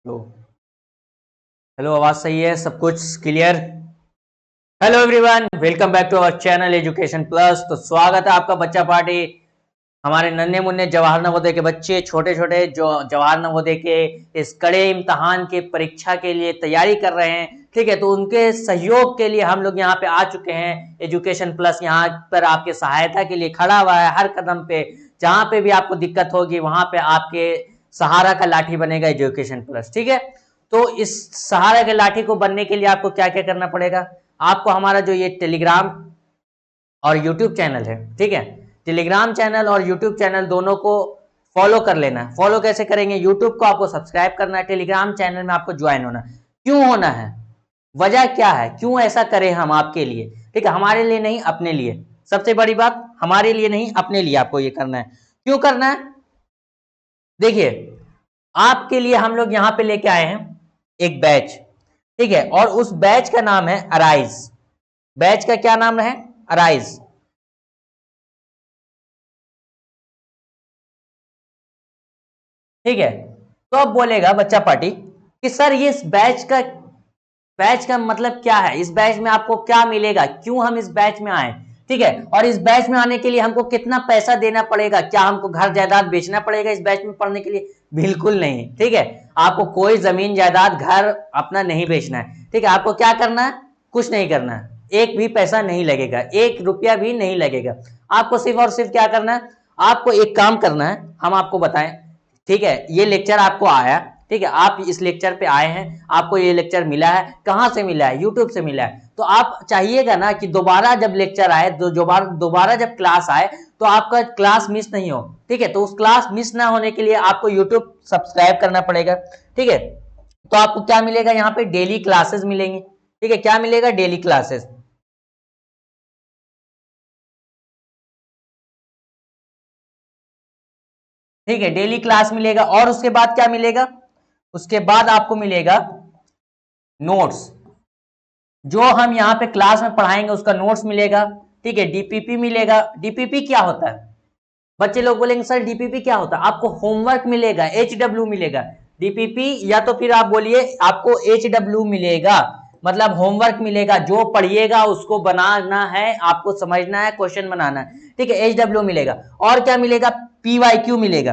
Hello. Hello, आवाज सही है? सब कुछ clear? Hello everyone, welcome back to our channel Education Plus. तो स्वागत है आपका बच्चा पार्टी। हमारे नन्हे मुन्ने जवाहर नवोदय के बच्चे, छोटे छोटे जो जवाहर नवोदय के इस कड़े इम्तहान के परीक्षा के लिए तैयारी कर रहे हैं, ठीक है, तो उनके सहयोग के लिए हम लोग यहाँ पे आ चुके हैं। एजुकेशन प्लस यहाँ पर आपके सहायता के लिए खड़ा हुआ है। हर कदम पे जहाँ पे भी आपको दिक्कत होगी वहां पे आपके सहारा का लाठी बनेगा एजुकेशन प्लस, ठीक है। तो इस सहारा के लाठी को बनने के लिए आपको क्या क्या करना पड़ेगा? आपको हमारा जो ये टेलीग्राम और यूट्यूब चैनल है, ठीक है, टेलीग्राम चैनल और यूट्यूब चैनल दोनों को फॉलो कर लेना है। फॉलो कैसे करेंगे? यूट्यूब को आपको सब्सक्राइब करना है, टेलीग्राम चैनल में आपको ज्वाइन होना है। क्यों होना है? वजह क्या है? क्यों ऐसा करें हम आपके लिए? ठीक है, हमारे लिए नहीं, अपने लिए। सबसे बड़ी बात, हमारे लिए नहीं, अपने लिए आपको ये करना है। क्यों करना है? देखिए, आपके लिए हम लोग यहां पे लेके आए हैं एक बैच, ठीक है, और उस बैच का नाम है अराइज। बैच का क्या नाम है? अराइज। ठीक है। तो अब बोलेगा बच्चा पार्टी कि सर ये इस बैच का मतलब क्या है? इस बैच में आपको क्या मिलेगा? क्यों हम इस बैच में आए? ठीक है, और इस बैच में आने के लिए हमको कितना पैसा देना पड़ेगा? क्या हमको घर जायदाद बेचना पड़ेगा इस बैच में पढ़ने के लिए? बिल्कुल नहीं, ठीक है। आपको कोई जमीन जायदाद घर अपना नहीं बेचना है, ठीक है। आपको क्या करना है? कुछ नहीं करना है, एक भी पैसा नहीं लगेगा, 1 रुपया भी नहीं लगेगा। आपको सिर्फ और सिर्फ क्या करना है? आपको एक काम करना है, हम आपको बताएं, ठीक है। ये लेक्चर आपको आया, ठीक है, आप इस लेक्चर पे आए हैं, आपको ये लेक्चर मिला है। कहां से मिला है? यूट्यूब से मिला है। तो आप चाहिएगा ना कि दोबारा जब लेक्चर आए, दोबारा जब क्लास आए तो आपका क्लास मिस नहीं हो, ठीक है। तो उस क्लास मिस ना होने के लिए आपको यूट्यूब सब्सक्राइब करना पड़ेगा, ठीक है। तो आपको क्या मिलेगा? यहाँ पे डेली क्लासेस मिलेंगे, ठीक है। क्या मिलेगा? डेली क्लासेस, ठीक है, डेली क्लास मिलेगा। और उसके बाद क्या मिलेगा? उसके बाद आपको मिलेगा नोट्स। जो हम यहाँ पे क्लास में पढ़ाएंगे उसका नोट्स मिलेगा, ठीक है। डीपीपी मिलेगा। डीपीपी क्या होता है? बच्चे लोग बोलेंगे सर डीपीपी क्या होता है? आपको होमवर्क मिलेगा, एचडब्ल्यू मिलेगा। डीपीपी या तो फिर आप बोलिए आपको एचडब्ल्यू मिलेगा, मतलब होमवर्क मिलेगा। जो पढ़िएगा उसको बनाना है, आपको समझना है, क्वेश्चन बनाना है, ठीक है। एचडब्ल्यू मिलेगा। और क्या मिलेगा? पीवाईक्यू मिलेगा,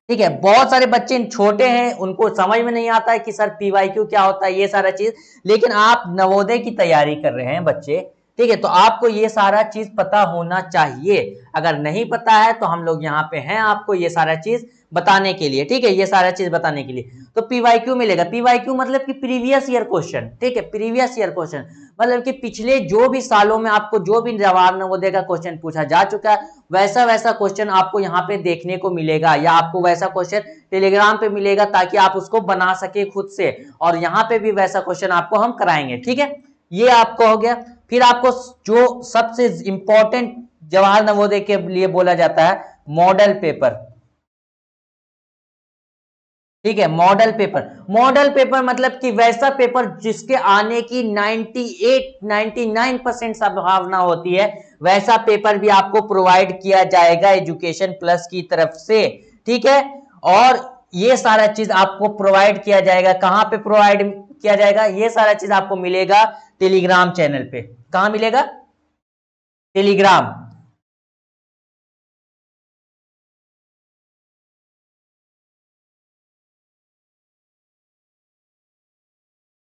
ठीक है। बहुत सारे बच्चे छोटे हैं, उनको समझ में नहीं आता है कि सर पीवाईक्यू क्या होता है, ये सारा चीज। लेकिन आप नवोदय की तैयारी कर रहे हैं बच्चे, ठीक है, तो आपको ये सारा चीज पता होना चाहिए। अगर नहीं पता है तो हम लोग यहाँ पे हैं आपको ये सारा चीज बताने के लिए, ठीक है, ये सारा चीज बताने के लिए। तो पीवाईक्यू मिलेगा। पीवाईक्यू मतलब कि प्रीवियस ईयर क्वेश्चन, ठीक है, प्रीवियस ईयर क्वेश्चन मतलब कि पिछले जो भी सालों में आपको जो भी जवाहर नवोदय का क्वेश्चन पूछा जा चुका है, वैसा वैसा क्वेश्चन आपको यहाँ पे देखने को मिलेगा, या आपको वैसा क्वेश्चन टेलीग्राम पे मिलेगा ताकि आप उसको बना सके खुद से। और यहाँ पे भी वैसा क्वेश्चन आपको हम कराएंगे, ठीक है। ये आपको हो गया। फिर आपको जो सबसे इंपॉर्टेंट जवाहर नवोदय के लिए बोला जाता है मॉडल पेपर, ठीक है। मॉडल पेपर, मॉडल पेपर मतलब कि वैसा पेपर जिसके आने की 99% संभावना होती है, वैसा पेपर भी आपको प्रोवाइड किया जाएगा एजुकेशन प्लस की तरफ से, ठीक है। और ये सारा चीज आपको प्रोवाइड किया जाएगा। कहां पे प्रोवाइड किया जाएगा? ये सारा चीज आपको मिलेगा टेलीग्राम चैनल पे। कहां मिलेगा? टेलीग्राम।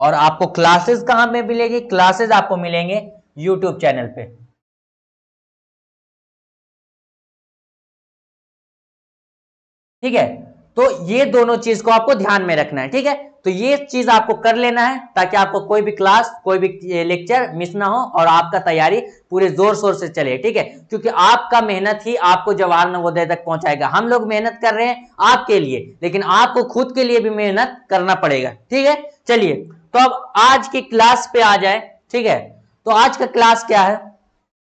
और आपको क्लासेस कहां पे मिलेगी? क्लासेस आपको मिलेंगे यूट्यूब चैनल पे, ठीक है। तो ये दोनों चीज को आपको ध्यान में रखना है, ठीक है। तो ये चीज आपको कर लेना है ताकि आपको कोई भी क्लास, कोई भी लेक्चर मिस ना हो और आपका तैयारी पूरे जोर शोर से चले, ठीक है। क्योंकि आपका मेहनत ही आपको जवाहर नवोदय तक पहुंचाएगा। हम लोग मेहनत कर रहे हैं आपके लिए, लेकिन आपको खुद के लिए भी मेहनत करना पड़ेगा, ठीक है। चलिए, तो अब आज की क्लास पे आ जाए, ठीक है। तो आज का क्लास क्या है?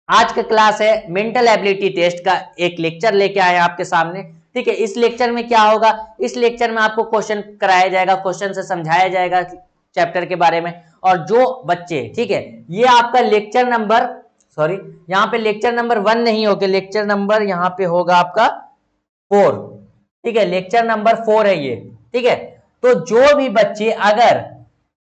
आज का क्लास है मेंटल एबिलिटी टेस्ट का एक लेक्चर लेके आए आपके सामने, ठीक है। इस लेक्चर में क्या होगा? इस लेक्चर में आपको क्वेश्चन कराया जाएगा, क्वेश्चन से समझाया जाएगा चैप्टर के बारे में। और जो बच्चे, ठीक है, ये आपका लेक्चर नंबर, सॉरी, यहाँ पे लेक्चर नंबर 1 नहीं होगा, लेक्चर नंबर यहाँ पे होगा आपका 4, ठीक है, लेक्चर नंबर 4 है ये, ठीक है। तो जो भी बच्चे अगर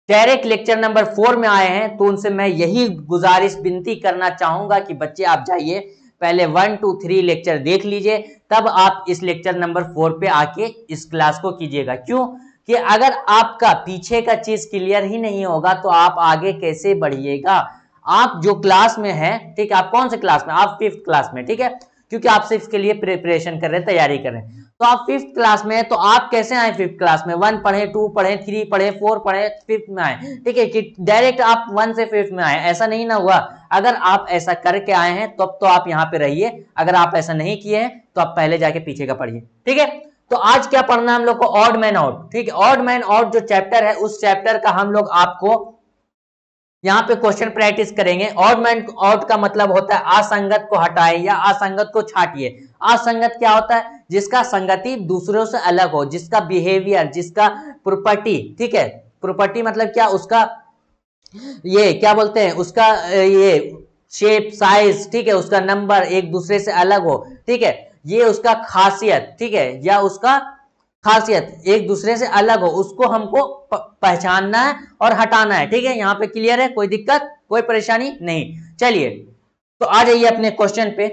डायरेक्ट लेक्चर नंबर 4 में आए हैं तो उनसे मैं यही गुजारिश विनती करना चाहूंगा कि बच्चे आप जाइए पहले 1 2 3 लेक्चर देख लीजिए, तब आप इस लेक्चर नंबर 4 पे आके इस क्लास को कीजिएगा। क्यों कि अगर आपका पीछे का चीज क्लियर ही नहीं होगा तो आप आगे कैसे बढ़िएगा। आप जो क्लास में हैं, ठीक है, आप कौन से क्लास में, आप 5th क्लास में, ठीक है, क्योंकि आप 6th के लिए प्रिपरेशन कर रहे हैं, तैयारी कर रहे हैं, तो आप 5th क्लास में हैं, तो आप कैसे आए 5th क्लास में, 1 पढ़े, 2 पढ़े, 3 पढ़े, 4 पढ़े, 5th में आए, ठीक है, कि डायरेक्ट आप 1 से 5th में आए, ऐसा नहीं ना हुआ। अगर आप ऐसा करके आए हैं तब तो आप यहाँ पे रहिए, अगर आप ऐसा नहीं किए हैं तो आप पहले जाके पीछे का पढ़िए, ठीक है। तो आज क्या पढ़ना है हम लोग को, ऑड मैन आउट, ठीक है, ऑड मैन आउट जो चैप्टर है उस चैप्टर का हम लोग आपको यहाँ पे क्वेश्चन प्रैक्टिस करेंगे। ऑड मैन आउट का मतलब होता है असंगत को हटाए या असंगत को छाटिए। असंगत क्या होता है, जिसका संगति दूसरों से अलग हो, जिसका बिहेवियर, जिसका प्रॉपर्टी, ठीक है, प्रॉपर्टी मतलब क्या, उसका ये क्या बोलते हैं, उसका ये शेप, साइज, ठीक है, उसका नंबर एक दूसरे से अलग हो, ठीक है, ये उसका खासियत, ठीक है, या उसका खासियत एक दूसरे से अलग हो, उसको हमको पहचानना है और हटाना है, ठीक है। यहाँ पे क्लियर है, कोई दिक्कत, कोई परेशानी नहीं। चलिए तो आ जाइए अपने क्वेश्चन पे।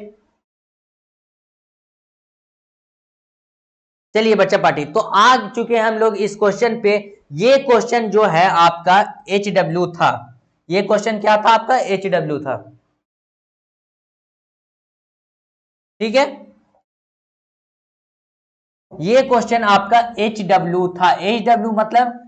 चलिए बच्चा पार्टी, तो आ चुके हैं हम लोग इस क्वेश्चन पे। ये क्वेश्चन जो है आपका HW था, ये क्वेश्चन क्या था आपका, HW था, ठीक है, ये क्वेश्चन आपका HW था। HW मतलब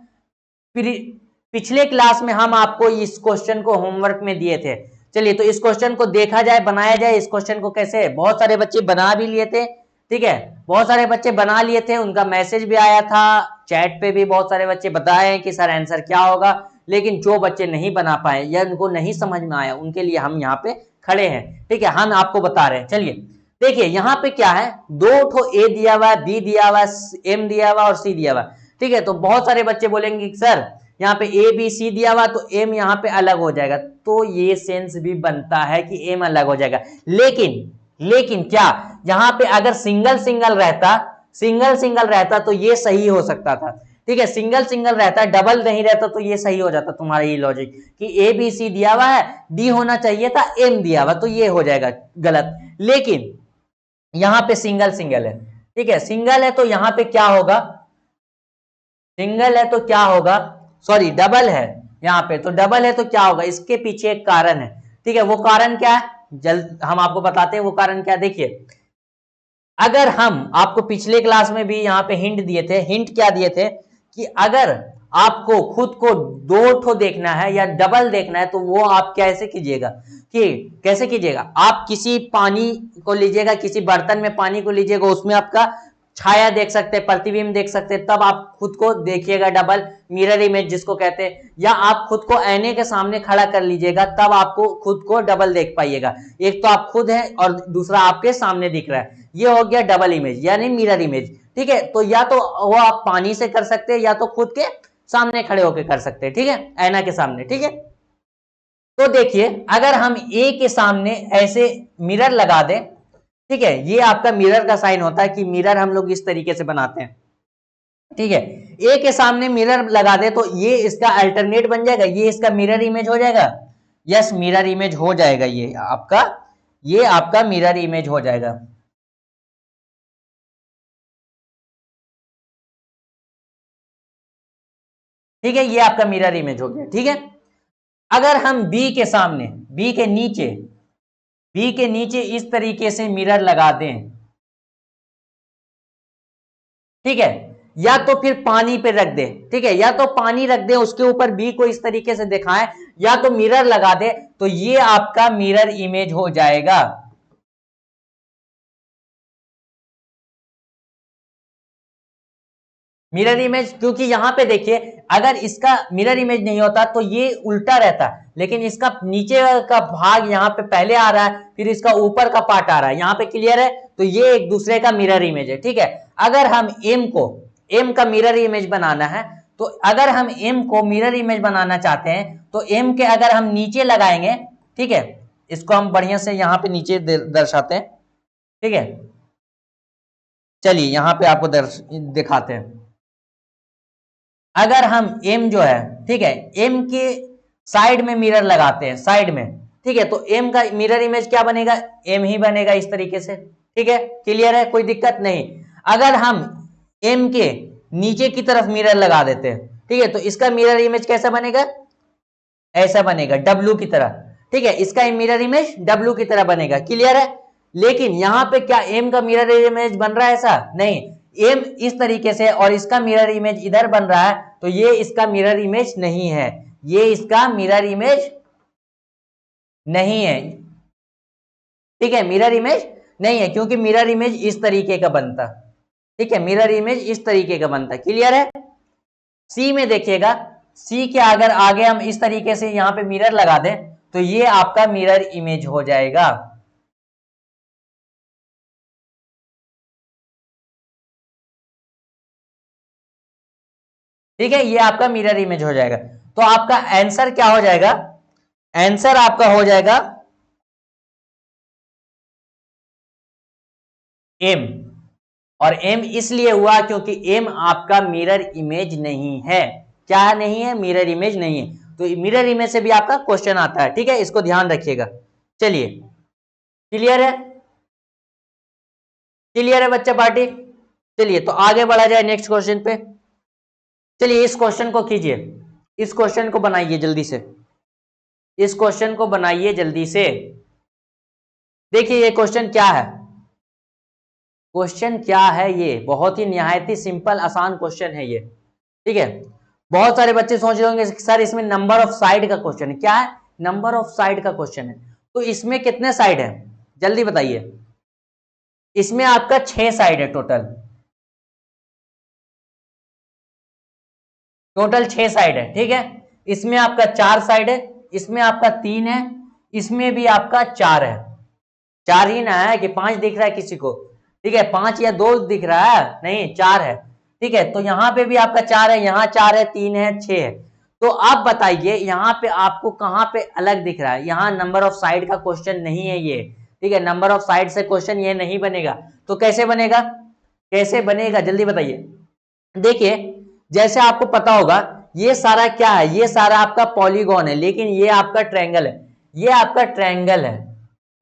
पिछले क्लास में हम आपको इस क्वेश्चन को होमवर्क में दिए थे। चलिए तो इस क्वेश्चन को देखा जाए, बनाया जाए। इस क्वेश्चन को कैसे, बहुत सारे बच्चे बना भी लिए थे, ठीक है, बहुत सारे बच्चे बना लिए थे, उनका मैसेज भी आया था, चैट पे भी बहुत सारे बच्चे बताए कि सर आंसर क्या होगा। लेकिन जो बच्चे नहीं बना पाए या उनको नहीं समझ में आया, उनके लिए हम यहाँ पे खड़े हैं, ठीक है, हम आपको बता रहे हैं। चलिए देखिए यहाँ पे क्या है, दो ठो ए दिया हुआ है, बी दिया हुआ है, एम दिया हुआ और सी दिया हुआ, ठीक है। तो बहुत सारे बच्चे बोलेंगे सर यहाँ पे ए बी सी दिया हुआ तो एम यहाँ पे अलग हो जाएगा, तो ये सेंस भी बनता है कि एम अलग हो जाएगा। लेकिन क्या यहाँ पे अगर सिंगल सिंगल रहता तो ये सही हो सकता था, ठीक है, सिंगल सिंगल रहता, डबल नहीं रहता तो ये सही हो जाता। तुम्हारा ये लॉजिक कि ए बी सी दिया हुआ है, डी होना चाहिए था, एम दिया हुआ, तो ये हो जाएगा गलत। लेकिन यहाँ पे सिंगल सिंगल है, ठीक है, सिंगल है तो यहाँ पे क्या होगा, सिंगल है तो क्या होगा, सॉरी डबल है यहाँ पे, तो डबल है तो क्या होगा, इसके पीछे एक कारण है, ठीक है। वो कारण क्या है, जल्द हम आपको बताते हैं वो कारण क्या। देखिए अगर हम आपको पिछले क्लास में भी यहाँ पे हिंट दिए थे, हिंट क्या दिए थे कि अगर आपको खुद को दो ठो देखना है या डबल देखना है तो वो आप कैसे कीजिएगा, कि कैसे कीजिएगा, आप किसी पानी को लीजिएगा, किसी बर्तन में पानी को लीजिएगा, उसमें आपका छाया देख सकते हैं, प्रतिबिंब देख सकते हैं, तब आप खुद को देखिएगा, डबल मिरर इमेज जिसको कहते हैं। या आप खुद को आईने के सामने खड़ा कर लीजिएगा, तब आपको खुद को डबल देख पाइएगा। एक तो आप खुद हैं और दूसरा आपके सामने दिख रहा है, ये हो गया डबल इमेज यानी मिरर इमेज, ठीक है। तो या तो वो आप पानी से कर सकते हैं या तो खुद के सामने खड़े होकर कर सकते हैं, ठीक है, आईना के सामने, ठीक है। तो देखिए अगर हम ए के सामने ऐसे मिरर लगा दें, ठीक है, ये आपका मिरर का साइन होता है कि मिरर हम लोग इस तरीके से बनाते हैं, ठीक है। ए के सामने मिरर लगा दे तो ये इसका अल्टरनेट बन जाएगा, ये इसका मिरर इमेज हो जाएगा। यस मिरर इमेज हो जाएगा, ये आपका मिरर इमेज हो जाएगा। ठीक है, ये आपका मिरर इमेज हो गया, ठीक है। अगर हम बी के सामने, बी के नीचे इस तरीके से मिरर लगा दें, ठीक है, या तो फिर पानी पे रख दे, ठीक है, या तो पानी रख दे उसके ऊपर बी को इस तरीके से दिखाएं, या तो मिरर लगा दे, तो ये आपका मिरर इमेज हो जाएगा। मिरर इमेज, क्योंकि यहां पे देखिए अगर इसका मिरर इमेज नहीं होता तो ये उल्टा रहता, लेकिन इसका नीचे का भाग यहाँ पे पहले आ रहा है, फिर इसका ऊपर का पार्ट आ रहा है, यहाँ पे क्लियर है, तो ये एक दूसरे का मिरर इमेज है, ठीक है। अगर हम एम का मिरर इमेज बनाना है, तो अगर हम एम को मिरर इमेज बनाना चाहते हैं तो एम के अगर हम नीचे लगाएंगे, ठीक है, इसको हम बढ़िया से यहाँ पे नीचे दर्शाते हैं, ठीक है। चलिए यहाँ पे आपको दिखाते हैं, अगर हम एम जो है, ठीक है, एम के साइड में मिरर लगाते हैं, साइड में, ठीक है, तो एम का मिरर इमेज क्या बनेगा, एम ही बनेगा इस तरीके से, ठीक है, क्लियर है, कोई दिक्कत नहीं। अगर हम एम के नीचे की तरफ मिरर लगा देते हैं, ठीक है, तो इसका मिरर इमेज कैसा बनेगा, ऐसा बनेगा डब्लू की तरह, ठीक है, इसका मिरर इमेज डब्लू की तरह बनेगा, क्लियर है। लेकिन यहां पे क्या एम का मिरर इमेज बन रहा है, ऐसा नहीं, एम इस तरीके से और इसका मिरर इमेज इधर बन रहा है, तो ये इसका मिरर इमेज नहीं है, ये इसका मिरर इमेज नहीं है, ठीक है, मिरर इमेज नहीं है, क्योंकि मिरर इमेज इस तरीके का बनता, ठीक है, मिरर इमेज इस तरीके का बनता, क्लियर है। सी में देखिएगा, सी के अगर आगे हम इस तरीके से यहां पे मिरर लगा दें, तो ये आपका मिरर इमेज हो जाएगा, ठीक है, ये आपका मिरर इमेज हो जाएगा। तो आपका आंसर क्या हो जाएगा, आंसर आपका हो जाएगा एम, और एम इसलिए हुआ क्योंकि एम आपका मिरर इमेज नहीं है, क्या नहीं है, मिरर इमेज नहीं है। तो मिरर इमेज से भी आपका क्वेश्चन आता है, ठीक है, इसको ध्यान रखिएगा। चलिए, क्लियर है, क्लियर है बच्चा पार्टी। चलिए तो आगे बढ़ा जाए नेक्स्ट क्वेश्चन पे। चलिए इस क्वेश्चन को कीजिए, इस क्वेश्चन को बनाइए जल्दी से, इस क्वेश्चन को बनाइए जल्दी से। देखिए ये क्वेश्चन क्या है, क्वेश्चन क्या है, ये बहुत ही निहायत ही सिंपल आसान क्वेश्चन है ये, ठीक है। बहुत सारे बच्चे सोच रहे होंगे सर इसमें नंबर ऑफ साइड का क्वेश्चन है, क्या है, नंबर ऑफ साइड का क्वेश्चन है। तो इसमें कितने साइड है, जल्दी बताइए। इसमें आपका 6 साइड है टोटल, टोटल 6 साइड है, ठीक है। इसमें आपका 4 साइड है, इसमें आपका 3 है, इसमें भी आपका 4 है, 4 ही ना है कि 5 दिख रहा है किसी को, ठीक है, 5 या 2 दिख रहा है, नहीं 4 है, ठीक है। तो यहाँ पे भी आपका 4 है, यहाँ 4 है, 3 है, 6 है। तो आप बताइए यहाँ पे आपको कहाँ पे अलग दिख रहा है, यहाँ नंबर ऑफ साइड का क्वेश्चन नहीं है ये, ठीक है, नंबर ऑफ साइड से क्वेश्चन ये नहीं बनेगा। तो कैसे बनेगा, कैसे बनेगा जल्दी बताइए। देखिए जैसे आपको पता होगा ये सारा क्या है, ये सारा आपका पॉलीगॉन है, लेकिन ये आपका ट्रायंगल है, ये आपका ट्रायंगल है,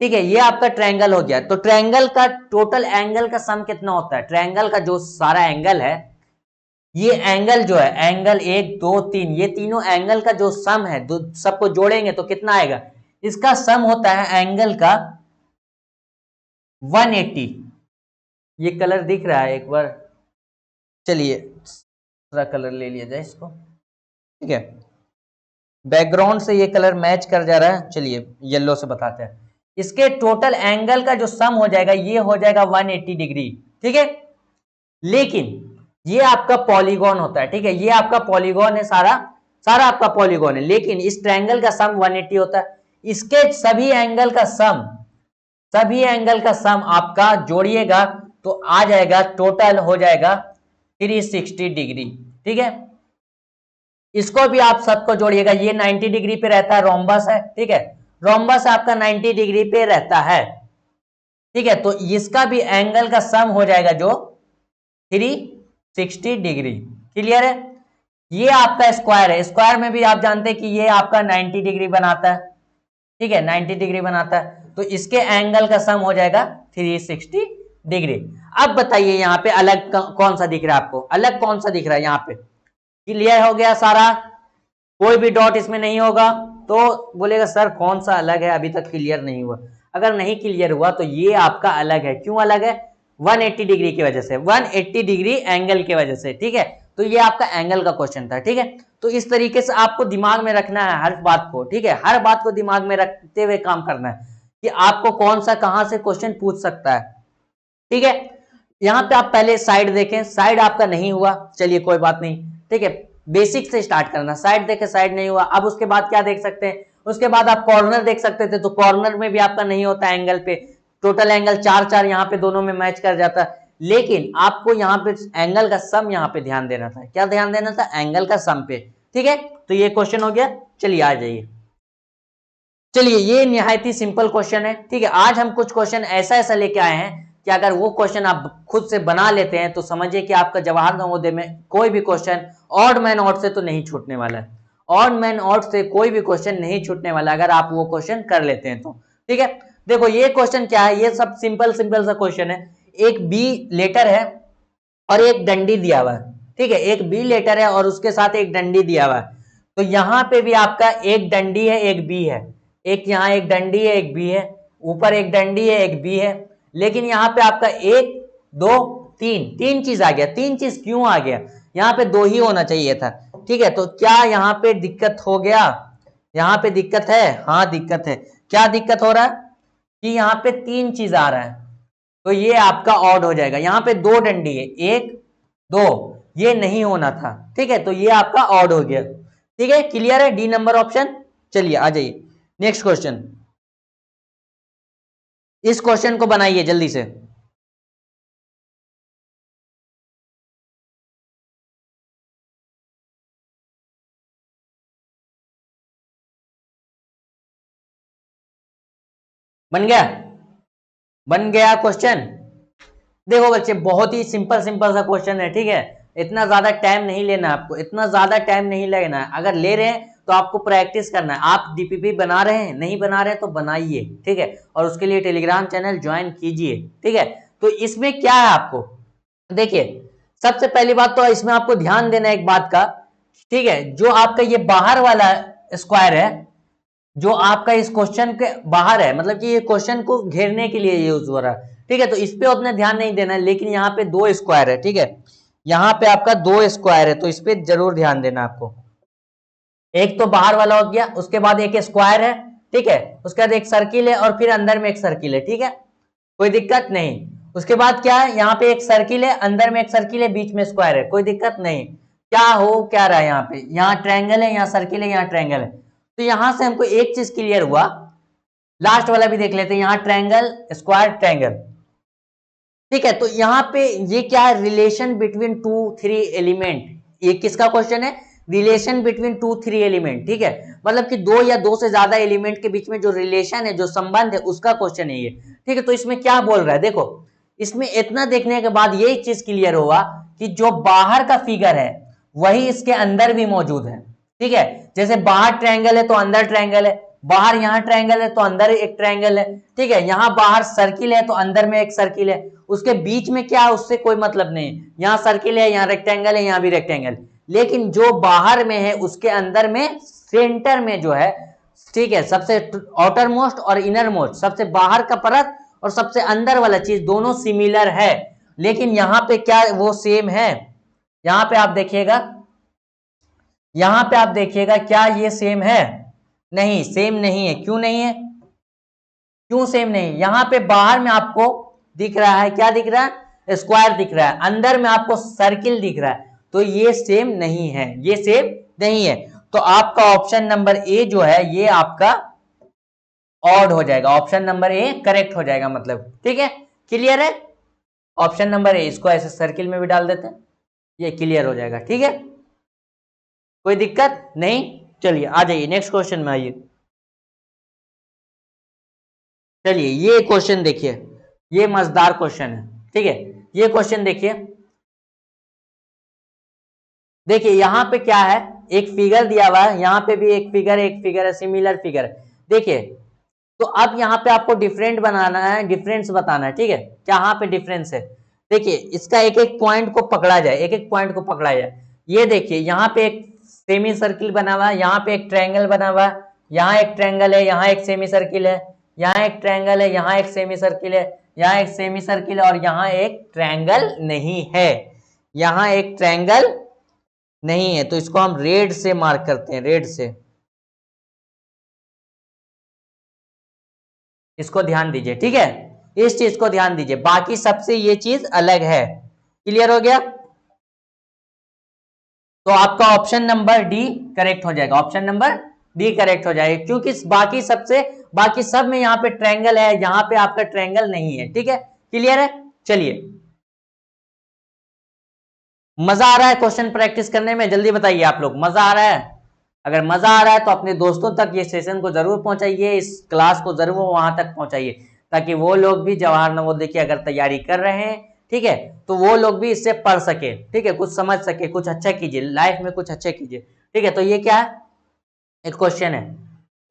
ठीक है, ये आपका ट्रायंगल हो गया। तो ट्रायंगल का टोटल एंगल का सम कितना होता है, ट्रायंगल का जो सारा एंगल है, ये एंगल जो है, एंगल 1 2 3, ये तीनों एंगल का जो सम है, सबको जोड़ेंगे तो कितना आएगा, इसका सम होता है एंगल का 180। ये कलर दिख रहा है एक बार, चलिए दूसरा कलर ले लिया जाए इसको, ठीक है, बैकग्राउंड से ये कलर मैच कर जा रहा है, चलिए येलो से बताते हैं। इसके टोटल एंगल का जो सम हो जाएगा ये हो जाएगा 180 डिग्री, ठीक है। लेकिन ये आपका पॉलीगॉन होता है, ठीक है, ये आपका पॉलीगॉन है, सारा सारा आपका पॉलीगॉन है, लेकिन इस ट्रायंगल का सम 180 होता है। इसके सभी एंगल का सम, सभी एंगल का सम आपका जोड़िएगा तो आ जाएगा, टोटल हो जाएगा 360 डिग्री, ठीक है। इसको भी आप सबको जोड़िएगा, ये 90 डिग्री पे रहता है, रोम्बस है, ठीक है, रोम्बस आपका 90 डिग्री पे रहता है, ठीक है। तो इसका भी एंगल का सम हो जाएगा जो 360 डिग्री, क्लियर है। ये आपका स्क्वायर है, स्क्वायर में भी आप जानते हैं कि ये आपका 90 डिग्री बनाता है, ठीक है, 90 डिग्री बनाता है। तो इसके एंगल का सम हो जाएगा 360 डिग्री। अब बताइए यहाँ पे अलग कौन सा दिख रहा है आपको, अलग कौन सा दिख रहा है यहाँ पे, क्लियर हो गया सारा, कोई भी डॉट इसमें नहीं होगा। तो बोलेगा सर कौन सा अलग है, अभी तक क्लियर नहीं हुआ। अगर नहीं क्लियर हुआ तो ये आपका अलग है, क्यों अलग है, 180 डिग्री की वजह से, 180 डिग्री एंगल की वजह से, ठीक है। तो ये आपका एंगल का क्वेश्चन था, ठीक है। तो इस तरीके से आपको दिमाग में रखना है हर बात को, ठीक है, हर बात को दिमाग में रखते हुए काम करना है कि आपको कौन सा कहां से क्वेश्चन पूछ सकता है, ठीक है। यहाँ पे आप पहले साइड देखें, साइड आपका नहीं हुआ, चलिए कोई बात नहीं, ठीक है, बेसिक से स्टार्ट करना, साइड देखे साइड नहीं हुआ। अब उसके बाद क्या देख सकते हैं, उसके बाद आप कॉर्नर देख सकते थे, तो कॉर्नर में भी आपका नहीं होता एंगल पे, टोटल एंगल 4 4 यहाँ पे दोनों में मैच कर जाता है। लेकिन आपको यहाँ पे एंगल का सम यहाँ पे ध्यान देना था, क्या ध्यान देना था, एंगल का सम पे, ठीक है। तो ये क्वेश्चन हो गया, चलिए आ जाइए। चलिए ये निहायत ही सिंपल क्वेश्चन है, ठीक है। आज हम कुछ क्वेश्चन ऐसा ऐसा लेके आए हैं कि अगर वो क्वेश्चन आप खुद से बना लेते हैं तो समझिए कि आपका जवाहर नवोदय में कोई भी क्वेश्चन ऑड मैन ऑड से तो नहीं छूटने वाला है। ऑड मैन ऑड से कोई भी क्वेश्चन नहीं छूटने वाला अगर आप वो क्वेश्चन कर लेते हैं तो। ठीक है, देखो ये क्वेश्चन क्या है, ये सब सिंपल सा क्वेश्चन है। एक बी लेटर है और एक डंडी दिया हुआ है। ठीक है, एक बी लेटर है और उसके साथ एक डंडी दिया हुआ है। तो यहां पे भी आपका एक डंडी है एक बी है, एक यहाँ एक डंडी है एक बी है, ऊपर एक डंडी है एक बी है, लेकिन यहाँ पे आपका एक दो तीन चीज आ गया। तीन चीज क्यों आ गया, यहाँ पे दो ही होना चाहिए था। ठीक है, तो क्या यहाँ पे दिक्कत हो गया, यहाँ पे दिक्कत है, हाँ दिक्कत है। क्या दिक्कत हो रहा है कि यहाँ पे तीन चीज आ रहा है, तो ये आपका ऑड हो जाएगा। यहाँ पे दो डंडी है, एक दो, ये नहीं होना था। ठीक है, तो ये आपका ऑड हो गया। ठीक है, क्लियर है, डी नंबर ऑप्शन। चलिए आ जाइए नेक्स्ट क्वेश्चन। इस क्वेश्चन को बनाइए जल्दी से। बन गया, बन गया क्वेश्चन। देखो बच्चे, बहुत ही सिंपल सा क्वेश्चन है। ठीक है, इतना ज्यादा टाइम नहीं लेना आपको, इतना ज्यादा टाइम नहीं लेना है। अगर ले रहे हैं तो आपको प्रैक्टिस करना है। आप डीपीपी बना रहे हैं, नहीं बना रहे हैं तो बनाइए। ठीक है, और उसके लिए टेलीग्राम चैनल ज्वाइन कीजिए। ठीक है, तो इसमें क्या है आपको देखिए, सबसे पहली बात तो इसमें आपको ध्यान देना है एक बात का। ठीक है, जो आपका ये बाहर वाला स्क्वायर है, जो आपका इस क्वेश्चन के बाहर है, मतलब कि ये क्वेश्चन को घेरने के लिए यूज हो रहा है। ठीक है, तो इस पे उतना ध्यान नहीं देना है, लेकिन यहाँ पे दो स्क्वायर है। ठीक है, यहाँ पे आपका दो स्क्वायर है, तो इस पे जरूर ध्यान देना आपको। एक तो बाहर वाला हो गया, उसके बाद एक स्क्वायर है। ठीक है, उसके बाद एक सर्किल है और फिर अंदर में एक सर्किल है। ठीक है, कोई दिक्कत नहीं। उसके बाद क्या है, यहाँ पे एक सर्किल है, अंदर में एक सर्किल है, बीच में स्क्वायर है, कोई दिक्कत नहीं। क्या हो क्या रहा है यहाँ पे, यहाँ ट्रायंगल है, यहाँ सर्किल है, यहाँ ट्रायंगल है। तो यहां से हमको एक चीज क्लियर हुआ, लास्ट वाला भी देख लेते हैं। यहाँ ट्रायंगल स्क्वायर ट्रायंगल। ठीक है, तो यहाँ पे ये क्या है, रिलेशन बिटवीन 2-3 एलिमेंट। ये किसका क्वेश्चन है, रिलेशन बिटवीन 2-3 एलिमेंट। ठीक है, मतलब कि दो या दो से ज्यादा एलिमेंट के बीच में जो रिलेशन है, जो संबंध है, उसका क्वेश्चन है ये। ठीक है, तो इसमें क्या बोल रहा है, देखो इसमें इतना देखने के बाद ये चीज क्लियर हुआ कि जो बाहर का फिगर है वही इसके अंदर भी मौजूद है। ठीक है, जैसे बाहर ट्रायंगल है तो अंदर ट्रायंगल है, बाहर यहाँ ट्रायंगल है तो अंदर एक ट्रायंगल है। ठीक है, यहाँ बाहर सर्किल है तो अंदर में एक सर्किल है, उसके बीच में क्या है उससे कोई मतलब नहीं। यहाँ सर्किल है, यहाँ रेक्टेंगल है, यहाँ भी रेक्टेंगल, लेकिन जो बाहर में है उसके अंदर में सेंटर में जो है, ठीक है, सबसे आउटर मोस्ट और इनर मोस्ट, सबसे बाहर का परत और सबसे अंदर वाला चीज दोनों सिमिलर है। लेकिन यहाँ पे क्या वो सेम है, यहाँ पे आप देखिएगा, यहां पे आप देखिएगा क्या ये सेम है, नहीं सेम नहीं है। क्यों नहीं है, क्यों सेम नहीं, यहां पे बाहर में आपको दिख रहा है, क्या दिख रहा है, स्क्वायर दिख रहा है, अंदर में आपको सर्किल दिख रहा है, तो ये सेम नहीं है, ये सेम नहीं है। तो आपका ऑप्शन नंबर ए जो है ये आपका ऑड हो जाएगा, ऑप्शन नंबर ए करेक्ट हो जाएगा मतलब। ठीक है, क्लियर है, ऑप्शन नंबर ए, इसको ऐसे सर्किल में भी डाल देते हैं, ये क्लियर हो जाएगा। ठीक है, कोई दिक्कत नहीं। चलिए आ जाइए नेक्स्ट क्वेश्चन में आइए। चलिए ये क्वेश्चन देखिए, ये मजेदार क्वेश्चन है। ठीक है, ये क्वेश्चन देखिए, देखिए यहां पे क्या है, एक फिगर दिया हुआ है, यहां पे भी एक फिगर है, सिमिलर फिगर है। देखिए, तो अब यहाँ पे आपको डिफरेंट बनाना है, डिफरेंस बताना है। ठीक है, कहाँ पे डिफरेंस है, देखिए इसका एक एक पॉइंट को पकड़ा जाए, एक एक पॉइंट को पकड़ा जाए। ये देखिए यहाँ पे एक सेमी सर्किल बना हुआ है, यहाँ पे एक ट्रायंगल बना हुआ है, यहाँ एक ट्रायंगल है, यहाँ एक सेमी सर्किल है, यहाँ एक ट्रायंगल है, यहाँ एक सेमी सर्किल है, यहाँ एक सेमी सर्किल है और यहाँ एक ट्रायंगल नहीं है, यहाँ एक ट्रायंगल नहीं है। तो इसको हम रेड से मार्क करते हैं, रेड से, इसको ध्यान दीजिए। ठीक है, इस चीज को ध्यान दीजिए, बाकी सबसे ये चीज अलग है। क्लियर हो गया, तो आपका ऑप्शन नंबर डी करेक्ट हो जाएगा, ऑप्शन नंबर डी करेक्ट हो जाएगा, क्योंकि बाकी सब में यहाँ पे ट्रायंगल है, यहाँ पे आपका ट्रायंगल नहीं है। ठीक है, क्लियर है। चलिए, मजा आ रहा है क्वेश्चन प्रैक्टिस करने में, जल्दी बताइए आप लोग, मजा आ रहा है? अगर मजा आ रहा है तो अपने दोस्तों तक ये सेशन को जरूर पहुंचाइए, इस क्लास को जरूर वहां तक पहुंचाइए, ताकि वो लोग भी जवाहर नवोदय की अगर तैयारी कर रहे हैं, ठीक है, तो वो लोग भी इससे पढ़ सके, ठीक है, कुछ समझ सके, कुछ अच्छा कीजिए लाइफ में, कुछ अच्छा कीजिए, ठीक है। तो ये क्या है, एक क्वेश्चन है,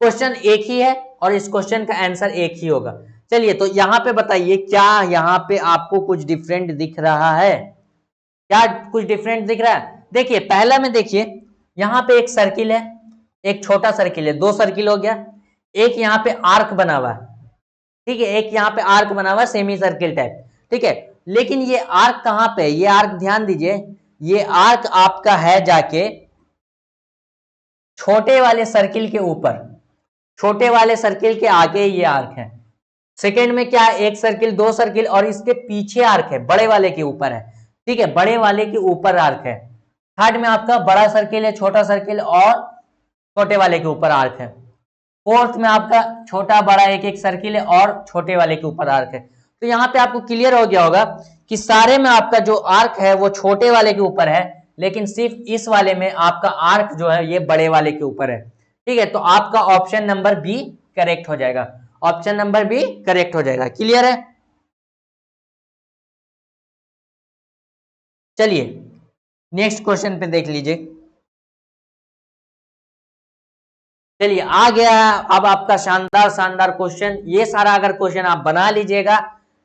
क्वेश्चन एक ही है और इस क्वेश्चन का आंसर एक ही होगा। चलिए, तो यहाँ पे बताइए, क्या यहाँ पे आपको कुछ डिफरेंट दिख रहा है? क्या कुछ डिफरेंट दिख रहा है? देखिए, पहला में देखिए, यहाँ पे एक सर्किल है, एक छोटा सर्किल है, दो सर्किल हो गया, एक यहाँ पे आर्क बना हुआ है, ठीक है, एक यहाँ पे आर्क बना हुआ है सेमी सर्किल टाइप, ठीक है। लेकिन ये आर्क कहाँ पे है? ये आर्क ध्यान दीजिए, ये आर्क आपका है जाके छोटे वाले सर्किल के ऊपर, छोटे वाले सर्किल के आगे ये आर्क है। सेकेंड में क्या है, एक सर्किल, दो सर्किल और इसके पीछे आर्क है, बड़े वाले के ऊपर है, ठीक है, बड़े वाले के ऊपर आर्क है। थर्ड में आपका बड़ा सर्किल है, छोटा सर्किल और छोटे वाले के ऊपर आर्क है। फोर्थ में आपका छोटा बड़ा एक एक सर्किल है और छोटे वाले के ऊपर आर्क है। तो यहाँ पे आपको क्लियर हो गया होगा कि सारे में आपका जो आर्क है वो छोटे वाले के ऊपर है, लेकिन सिर्फ इस वाले में आपका आर्क जो है ये बड़े वाले के ऊपर है, ठीक है। तो आपका ऑप्शन नंबर बी करेक्ट हो जाएगा, ऑप्शन नंबर बी करेक्ट हो जाएगा। क्लियर है? चलिए नेक्स्ट क्वेश्चन पे देख लीजिए। चलिए, आ गया अब आपका शानदार शानदार क्वेश्चन। ये सारा अगर क्वेश्चन आप बना लीजिएगा,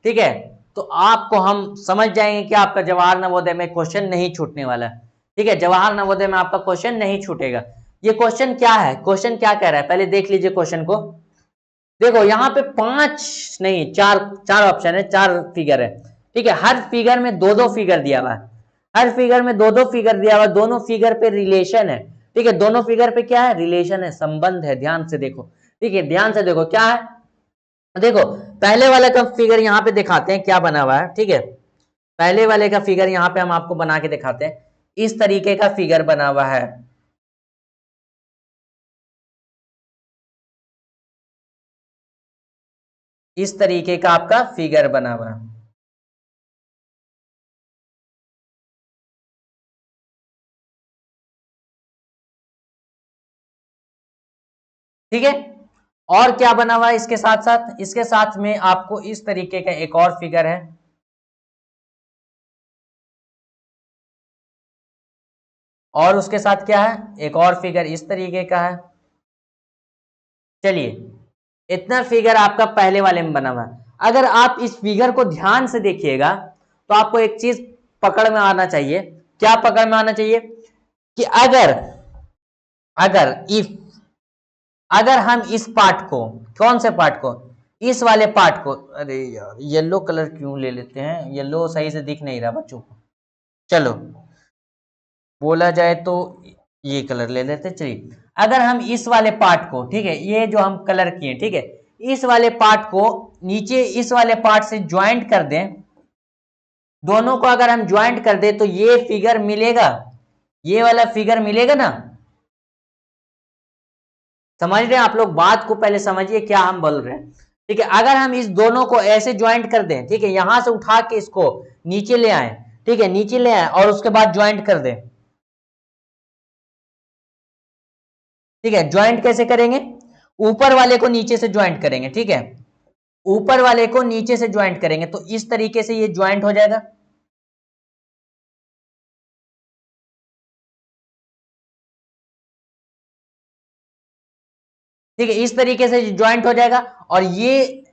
ठीक है, तो आपको हम समझ जाएंगे कि आपका जवाहर नवोदय में क्वेश्चन नहीं छूटने वाला है, ठीक है, जवाहर नवोदय में आपका क्वेश्चन नहीं छूटेगा। ये क्वेश्चन क्या है, क्वेश्चन क्या कह रहा है, पहले देख लीजिए क्वेश्चन को। देखो यहाँ पे पांच नहीं, चार चार ऑप्शन है, चार फिगर है, ठीक है, हर फिगर में दो दो फिगर दिया हुआ है, हर फिगर में दो दो फिगर दिया हुआ है, दोनों फिगर पे रिलेशन है, ठीक है, दोनों फिगर पे क्या है, रिलेशन है, संबंध है, ध्यान से देखो, ठीक है, ध्यान से देखो क्या है। देखो, पहले वाले का फिगर यहाँ पे दिखाते हैं क्या बना हुआ है, ठीक है, पहले वाले का फिगर यहाँ पे हम आपको बना के दिखाते हैं। इस तरीके का फिगर बना हुआ है, इस तरीके का आपका फिगर बना हुआ है, ठीक है। और क्या बना हुआ है इसके साथ साथ, इसके साथ में आपको इस तरीके का एक और फिगर है, और उसके साथ क्या है, एक और फिगर इस तरीके का है। चलिए, इतना फिगर आपका पहले वाले में बना हुआ है। अगर आप इस फिगर को ध्यान से देखिएगा तो आपको एक चीज पकड़ में आना चाहिए। क्या पकड़ में आना चाहिए? कि अगर अगर इफ अगर हम इस पार्ट को, कौन से पार्ट को, इस वाले पार्ट को, अरे यार येलो कलर क्यों ले लेते हैं, येलो सही से दिख नहीं रहा बच्चों को, चलो बोला जाए तो ये कलर ले लेते। चलिए, अगर हम इस वाले पार्ट को, ठीक है, ये जो हम कलर किए, ठीक है, इस वाले पार्ट को नीचे इस वाले पार्ट से ज्वाइंट कर दें, दोनों को अगर हम ज्वाइंट कर दें तो ये फिगर मिलेगा, ये वाला फिगर मिलेगा ना। समझ रहे हैं आप लोग? बात को पहले समझिए क्या हम बोल रहे हैं, ठीक है। अगर हम इस दोनों को ऐसे ज्वाइंट कर दें, ठीक है, यहां से उठा के इसको नीचे ले आए, ठीक है, नीचे ले आए और उसके बाद ज्वाइंट कर दें, ठीक है, ज्वाइंट कैसे करेंगे, ऊपर वाले को नीचे से ज्वाइंट करेंगे, ठीक है, ऊपर वाले को नीचे से ज्वाइंट करेंगे तो इस तरीके से ये ज्वाइंट हो जाएगा, ठीक है, इस तरीके से ज्वाइंट हो जाएगा। और ये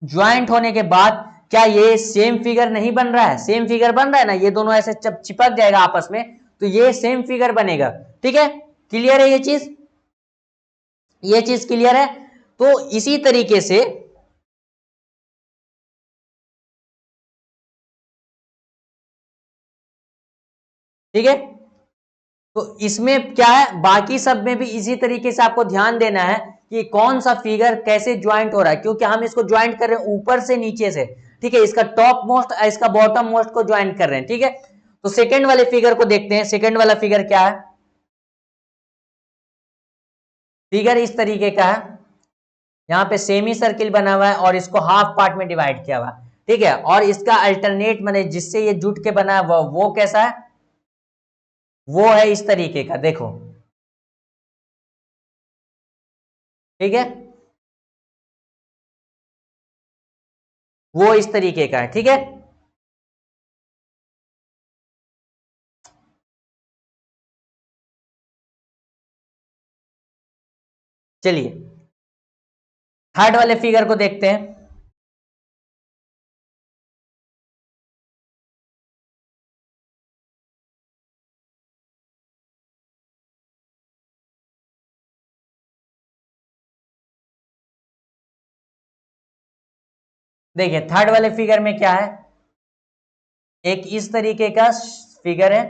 ज्वाइंट होने के बाद क्या ये सेम फिगर नहीं बन रहा है? सेम फिगर बन रहा है ना, ये दोनों ऐसे जब चिपक जाएगा आपस में तो ये सेम फिगर बनेगा, ठीक है। क्लियर है ये चीज? ये चीज क्लियर है? तो इसी तरीके से, ठीक है, तो इसमें क्या है, बाकी सब में भी इसी तरीके से आपको ध्यान देना है कि कौन सा फिगर कैसे ज्वाइंट हो रहा है, क्योंकि हम इसको ज्वाइंट कर रहे हैं ऊपर से नीचे से, ठीक है, इसका टॉप मोस्ट इसका बॉटम मोस्ट को ज्वाइंट कर रहे हैं, ठीक है। तो सेकंड वाले फिगर को देखते हैं, सेकंड वाला फिगर क्या है, फिगर इस तरीके का है, यहाँ पे सेमी सर्किल बना हुआ है और इसको हाफ पार्ट में डिवाइड किया हुआ है, ठीक है, और इसका अल्टरनेट माने जिससे ये जुट के बना है वो कैसा है, वो है इस तरीके का, देखो, ठीक है। वो इस तरीके का है, ठीक है। चलिए थर्ड वाले फिगर को देखते हैं। देखिए थर्ड वाले फिगर में क्या है, एक इस तरीके का फिगर है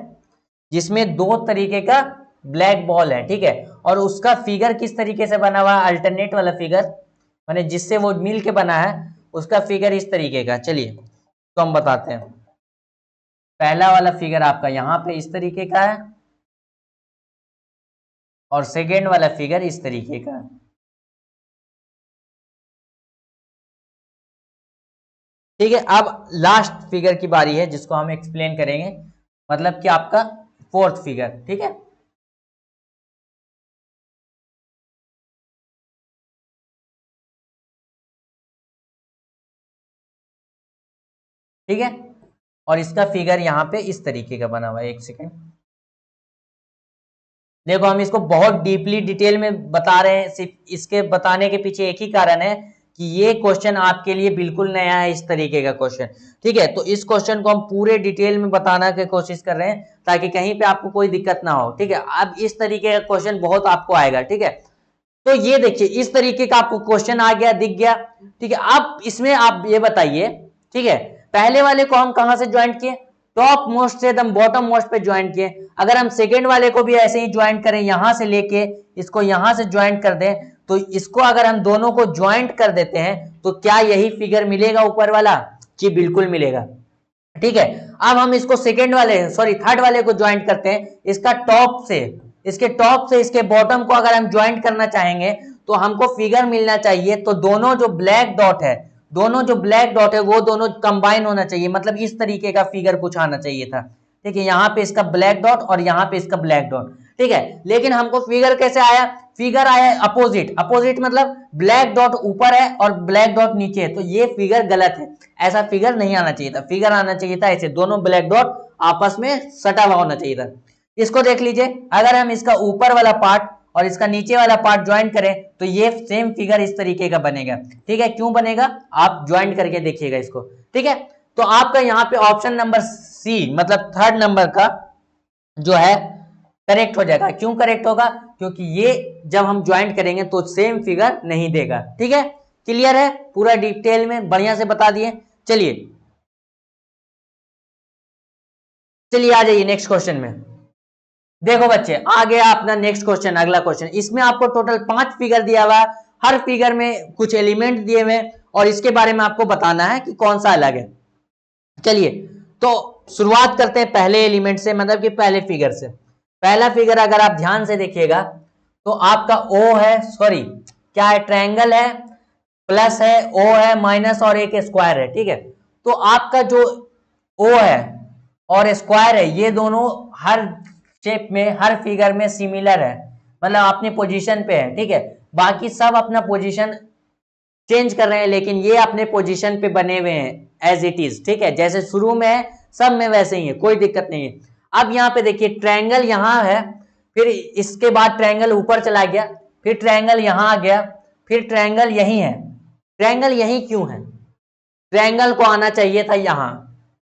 जिसमें दो तरीके का ब्लैक बॉल है, ठीक है। और उसका फिगर किस तरीके से बना हुआ है, अल्टरनेट वाला फिगर, माने जिससे वो मिल के बना है, उसका फिगर इस तरीके का। चलिए तो हम बताते हैं। पहला वाला फिगर आपका यहां पे इस तरीके का है और सेकेंड वाला फिगर इस तरीके का है, ठीक है। अब लास्ट फिगर की बारी है जिसको हम एक्सप्लेन करेंगे, मतलब कि आपका फोर्थ फिगर, ठीक है। ठीक है, और इसका फिगर यहां पे इस तरीके का बना हुआ है। एक सेकेंड, देखो हम इसको बहुत डीपली डिटेल में बता रहे हैं, सिर्फ इसके बताने के पीछे एक ही कारण है कि ये क्वेश्चन आपके लिए बिल्कुल नया है, इस तरीके का क्वेश्चन, ठीक है। तो इस क्वेश्चन को हम पूरे डिटेल में बताना की कोशिश कर रहे हैं ताकि कहीं पे आपको कोई दिक्कत ना हो, ठीक है। अब इस तरीके का क्वेश्चन बहुत आपको आएगा, ठीक है। तो ये देखिए इस तरीके का आपको क्वेश्चन आ गया, दिख गया, ठीक है। अब इसमें आप ये बताइए, ठीक है, पहले वाले को हम कहां से ज्वाइंट किए, टॉप मोस्ट से एकदम बॉटम मोस्ट पे ज्वाइंट किए। अगर हम सेकेंड वाले को भी ऐसे ही ज्वाइंट करें, यहां से लेके इसको यहां से ज्वाइंट कर दें, तो इसको अगर हम दोनों को ज्वाइंट कर देते हैं तो क्या यही फिगर मिलेगा ऊपर वाला? जी बिल्कुल मिलेगा, ठीक है। अब हम इसको सेकेंड वाले सॉरी थर्ड वाले को ज्वाइंट करते हैं, इसका टॉप से इसके टॉप से इसके बॉटम को अगर हम ज्वाइंट करना चाहेंगे तो हमको फिगर मिलना चाहिए। तो दोनों जो ब्लैक डॉट है, दोनों जो ब्लैक डॉट है वो दोनों कंबाइन होना चाहिए, मतलब इस तरीके का फिगर कुछ आना चाहिए था, ठीक है। यहाँ पे इसका ब्लैक डॉट और यहाँ पे इसका ब्लैक डॉट, ठीक है। लेकिन हमको फिगर कैसे आया, फिगर आया अपोजिट, अपोजिट मतलब ब्लैक डॉट ऊपर है और ब्लैक डॉट नीचे है, तो ये फिगर गलत है, ऐसा फिगर नहीं आना चाहिए था। फिगर आना चाहिए था ऐसे, दोनों ब्लैक डॉट आपस में सटा हुआ होना चाहिए था। इसको देख लीजिए, अगर हम इसका ऊपर वाला पार्ट और इसका नीचे वाला पार्ट ज्वाइंट करें तो ये सेम फिगर इस तरीके का बनेगा, ठीक है। क्यों बनेगा, आप ज्वाइंट करके देखिएगा इसको, ठीक है। तो आपका यहाँ पे ऑप्शन नंबर सी मतलब थर्ड नंबर का जो है करेक्ट हो जाएगा। क्यों करेक्ट होगा, क्योंकि ये जब हम ज्वाइंट करेंगे तो सेम फिगर नहीं देगा, ठीक है। क्लियर है, पूरा डिटेल में बढ़िया से बता दिए। चलिए चलिए आ जाइए नेक्स्ट क्वेश्चन में। देखो बच्चे आ गया अपना नेक्स्ट क्वेश्चन, अगला क्वेश्चन। इसमें आपको टोटल 5 फिगर दिया हुआ है, हर फिगर में कुछ एलिमेंट दिए हुए और इसके बारे में आपको बताना है कि कौन सा अलग है। चलिए तो शुरुआत करते हैं पहले एलिमेंट से, मतलब कि पहले फिगर से। पहला फिगर अगर आप ध्यान से देखिएगा तो आपका ओ है, सॉरी क्या है, ट्रायंगल है, प्लस है, ओ है, माइनस और एक स्क्वायर है, ठीक है। तो आपका जो ओ है और स्क्वायर है ये दोनों हर शेप में हर फिगर में सिमिलर है, मतलब अपने पोजीशन पे है, ठीक है। बाकी सब अपना पोजीशन चेंज कर रहे हैं लेकिन ये अपने पोजीशन पे बने हुए हैं एज इट इज, ठीक है। जैसे शुरू में है सब में वैसे ही है, कोई दिक्कत नहीं है। अब यहाँ पे देखिए ट्रायंगल यहाँ है, फिर इसके बाद ट्रायंगल ऊपर चला गया, फिर ट्रायंगल यहाँ आ गया, फिर ट्रायंगल यही है। ट्रायंगल यही क्यों है, ट्रायंगल को आना चाहिए था यहाँ,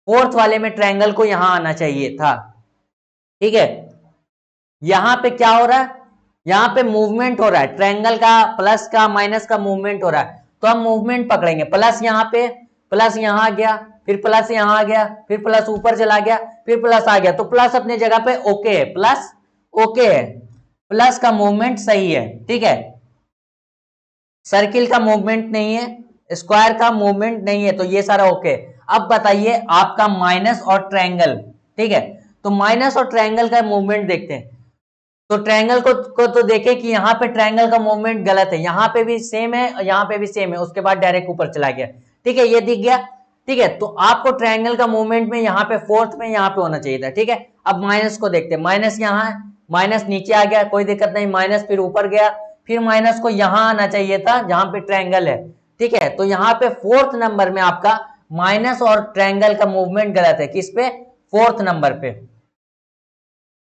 फोर्थ वाले में ट्रायंगल को यहाँ आना चाहिए था, ठीक है। यहाँ पे क्या हो रहा है, यहाँ पे मूवमेंट हो रहा है, ट्रायंगल का प्लस का माइनस का मूवमेंट हो रहा है, तो हम मूवमेंट पकड़ेंगे। प्लस यहाँ पे, प्लस यहाँ आ गया, फिर प्लस यहाँ आ गया, फिर प्लस ऊपर चला गया, फिर प्लस आ गया, तो प्लस अपने जगह पे ओके है, प्लस ओके है, प्लस का मूवमेंट सही है, ठीक है। सर्किल का मूवमेंट नहीं है, स्क्वायर का मूवमेंट नहीं है, तो ये सारा ओके। अब बताइए आपका माइनस और ट्रायंगल, ठीक है। तो माइनस और ट्रायंगल का मूवमेंट देखते हैं। तो ट्रायंगल को तो देखे कि यहाँ पे ट्रायंगल का मूवमेंट गलत है, यहाँ पे भी सेम है, यहाँ पे भी सेम है, उसके बाद डायरेक्ट ऊपर चला गया, ठीक है, ये दिख गया, ठीक है। तो आपको ट्रायंगल का मूवमेंट में यहाँ पे फोर्थ में यहाँ पे होना चाहिए था, ठीक है। अब माइनस को देखते हैं, माइनस यहाँ है, माइनस नीचे आ गया, कोई दिक्कत नहीं, माइनस फिर ऊपर गया, फिर माइनस को यहाँ आना चाहिए था जहां पे ट्रायंगल है, ठीक है। तो यहाँ पे फोर्थ नंबर में आपका माइनस और ट्रायंगल का मूवमेंट गलत है। किस पे? फोर्थ नंबर पे।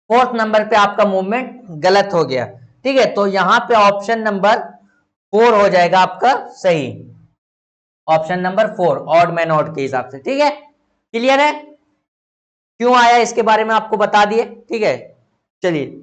फोर्थ नंबर पे आपका मूवमेंट गलत हो गया, ठीक है। तो यहां पे ऑप्शन नंबर 4 हो जाएगा आपका सही, option number 4 odd man odd के हिसाब से, ठीक है। क्लियर है? क्यों आया इसके बारे में आपको बता दिए, ठीक है। चलिए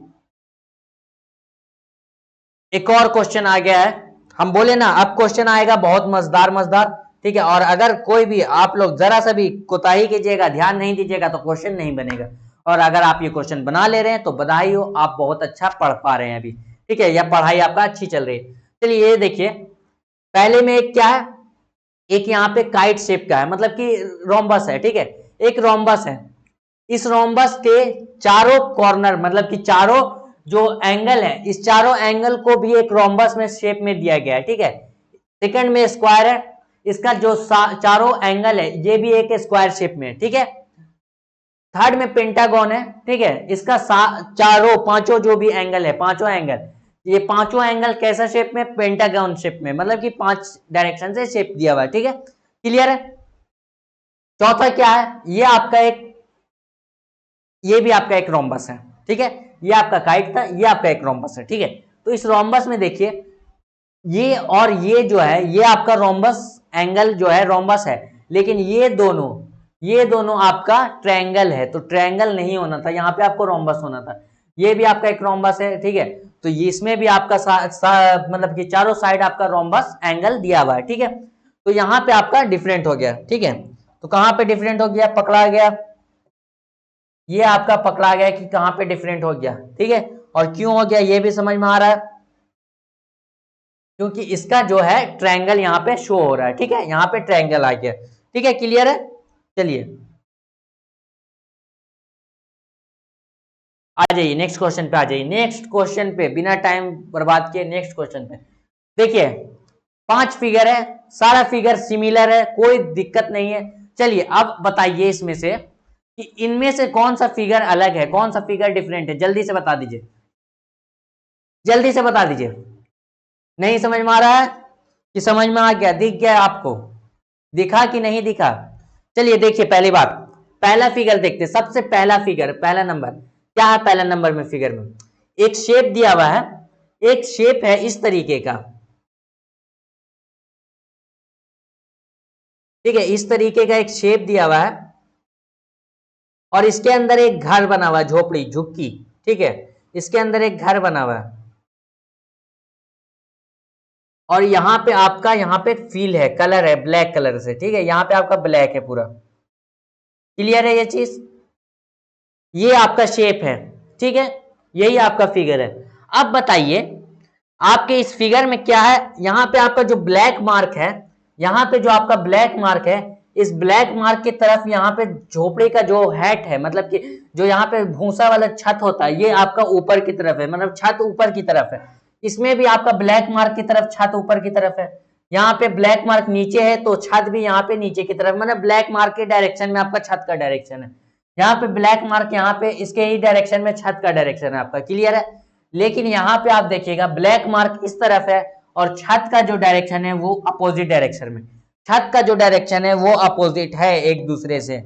एक और क्वेश्चन आ गया है। हम बोले ना अब क्वेश्चन आएगा बहुत मजेदार मजेदार, ठीक है। और अगर कोई भी आप लोग जरा सा भी कोताही कीजिएगा, ध्यान नहीं दीजिएगा तो क्वेश्चन नहीं बनेगा। और अगर आप ये क्वेश्चन बना ले रहे हैं तो बधाई हो, आप बहुत अच्छा पढ़ पा रहे हैं अभी, ठीक है। यह पढ़ाई आपका अच्छी चल रही है। चलिए ये देखिए, पहले में एक क्या है, एक यहाँ पे काइट शेप का है, मतलब कि रोम्बस है, ठीक है। एक रोम्बस है, इस रोम्बस के चारों कॉर्नर मतलब कि चारों जो एंगल है, इस चारों एंगल को भी एक रोम्बस में शेप में दिया गया है, ठीक है। सेकंड में स्क्वायर है, इसका जो चारों एंगल है ये भी एक स्क्वायर शेप में है, ठीक है। थर्ड में पेंटागन है, ठीक है। इसका चारों पांचों जो भी एंगल है, पांचों एंगल, ये पांचों एंगल कैसा शेप में? पेंटागन शेप में, मतलब कि 5 डायरेक्शन से शेप दिया हुआ है, ठीक है। क्लियर है? चौथा क्या है, ये आपका एक, ये भी आपका एक रोम्बस है, ठीक है। ये आपका काइट था, ये आपका एक रोम्बस है, ठीक है। तो इस रोम्बस में देखिए, ये और ये जो है, ये आपका रोम्बस एंगल जो है रोम्बस है, लेकिन ये दोनों आपका ट्रायंगल है, तो ट्रायंगल नहीं होना था, यहाँ पे आपको रोम्बस होना था। ये भी आपका एक रोम्बस है, ठीक है। तो इसमें भी आपका मतलब कि चारों साइड आपका रोम्बस एंगल दिया हुआ है, ठीक है। तो यहाँ पे आपका डिफरेंट हो गया, ठीक है। तो कहाँ पे डिफरेंट हो गया? पकड़ा गया, ये आपका पकड़ा गया कि कहां पे डिफरेंट हो गया, ठीक है। और क्यों हो गया ये भी समझ में आ रहा है, क्योंकि इसका जो है ट्रायंगल यहाँ पे शो हो रहा है, ठीक है। यहाँ पे ट्रायंगल आ गया, ठीक है। क्लियर है? चलिए आ जाइए नेक्स्ट क्वेश्चन पे, आ जाइए नेक्स्ट क्वेश्चन पे, बिना टाइम बर्बाद किए नेक्स्ट क्वेश्चन पे। देखिए 5 फिगर है, सारा फिगर सिमिलर है, कोई दिक्कत नहीं है। चलिए अब बताइए इसमें से कि इनमें से कौन सा फिगर अलग है, कौन सा फिगर डिफरेंट है, जल्दी से बता दीजिए, जल्दी से बता दीजिए। नहीं समझ में आ रहा है कि समझ में आ गया, दिख गया आपको, दिखा कि नहीं दिखा? चलिए देखिए पहली बात, पहला फिगर देखते, सबसे पहला फिगर, पहला नंबर क्या है? पहला नंबर में फिगर में एक शेप दिया हुआ है, एक शेप है इस तरीके का, ठीक है। इस तरीके का एक शेप दिया हुआ है और इसके अंदर एक घर बना हुआ है, झोपड़ी झुक्की, ठीक है। इसके अंदर एक घर बना हुआ है और यहाँ पे आपका, यहाँ पे फील है, कलर है ब्लैक कलर से, ठीक है। यहाँ पे आपका ब्लैक है पूरा। क्लियर है ये चीज? ये आपका शेप है, ठीक है। यही आपका फिगर है। अब बताइए आपके इस फिगर में क्या है? यहाँ पे आपका जो ब्लैक मार्क है, यहाँ पे जो आपका ब्लैक मार्क है, इस ब्लैक मार्क की तरफ यहाँ पे झोपड़ी का जो हैट है, मतलब कि जो यहाँ पे भूसा वाला छत होता है, ये आपका ऊपर की तरफ है, मतलब छत ऊपर की तरफ है। इसमें भी आपका ब्लैक मार्क की तरफ छत ऊपर की तरफ है। यहाँ पे ब्लैक मार्क नीचे है तो छत भी यहाँ पे नीचे की तरफ, मतलब ब्लैक मार्क के डायरेक्शन में आपका छत का डायरेक्शन है। यहाँ पे ब्लैक मार्क, यहाँ पे इसके ही डायरेक्शन में छत का डायरेक्शन है आपका। क्लियर है? लेकिन यहाँ पे आप देखिएगा ब्लैक मार्क इस तरफ है और छत का जो डायरेक्शन है वो अपोजिट डायरेक्शन में, छत का जो डायरेक्शन है वो अपोजिट है एक दूसरे से।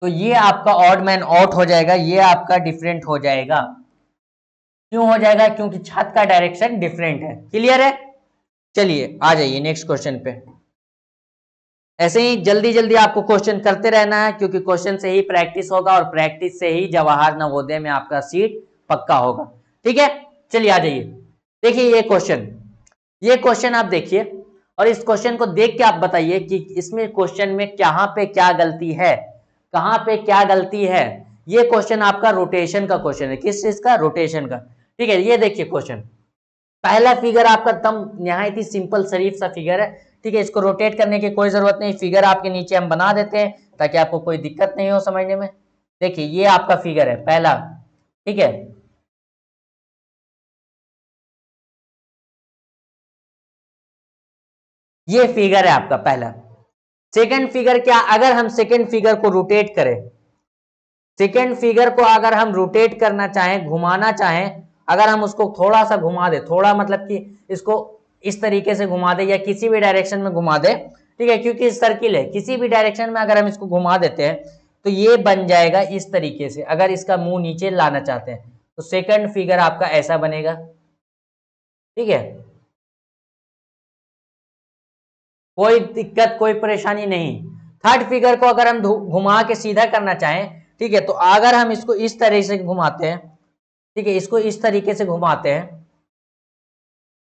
तो ये आपका ऑड मैन आउट हो जाएगा, ये आपका डिफरेंट हो जाएगा। क्यों हो जाएगा? क्योंकि छत का डायरेक्शन डिफरेंट है। क्लियर है? चलिए आ जाइए नेक्स्ट क्वेश्चन पे। ऐसे ही जल्दी जल्दी आपको क्वेश्चन करते रहना है, क्योंकि क्वेश्चन से ही प्रैक्टिस होगा और प्रैक्टिस से ही जवाहर नवोदय में आपका सीट पक्का होगा, ठीक है। चलिए आ जाइए, देखिए ये क्वेश्चन आप देखिए और इस क्वेश्चन को देख के आप बताइए कि इसमें क्वेश्चन में कहां पे क्या गलती है, कहां पे क्या गलती है। ये क्वेश्चन आपका रोटेशन का क्वेश्चन है। किस चीज का? रोटेशन का, ठीक है। ये देखिए क्वेश्चन, पहला फिगर आपका एकदम निहायत ही सिंपल शरीफ सा फिगर है, ठीक है। इसको रोटेट करने की कोई जरूरत नहीं, फिगर आपके नीचे हम बना देते हैं ताकि आपको कोई दिक्कत नहीं हो समझने में। देखिए ये आपका फिगर है पहला, ठीक है। ये फिगर है आपका पहला। सेकंड फिगर क्या? अगर हम सेकंड फिगर को रोटेट करें, सेकंड फिगर को अगर हम रोटेट करना चाहें, घुमाना चाहें, अगर हम उसको थोड़ा सा घुमा दे, थोड़ा मतलब कि इसको इस तरीके से घुमा दे या किसी भी डायरेक्शन में घुमा दे, ठीक है, क्योंकि सर्किल है, किसी भी डायरेक्शन में अगर हम इसको घुमा देते हैं तो ये बन जाएगा इस तरीके से। अगर इसका मुंह नीचे लाना चाहते हैं तो सेकंड फिगर आपका ऐसा बनेगा, ठीक है, कोई दिक्कत कोई परेशानी नहीं। थर्ड फिगर को अगर हम घुमा के सीधा करना चाहें, ठीक है, तो अगर हम इसको इस तरह से घुमाते हैं, ठीक है, इसको इस तरीके से घुमाते हैं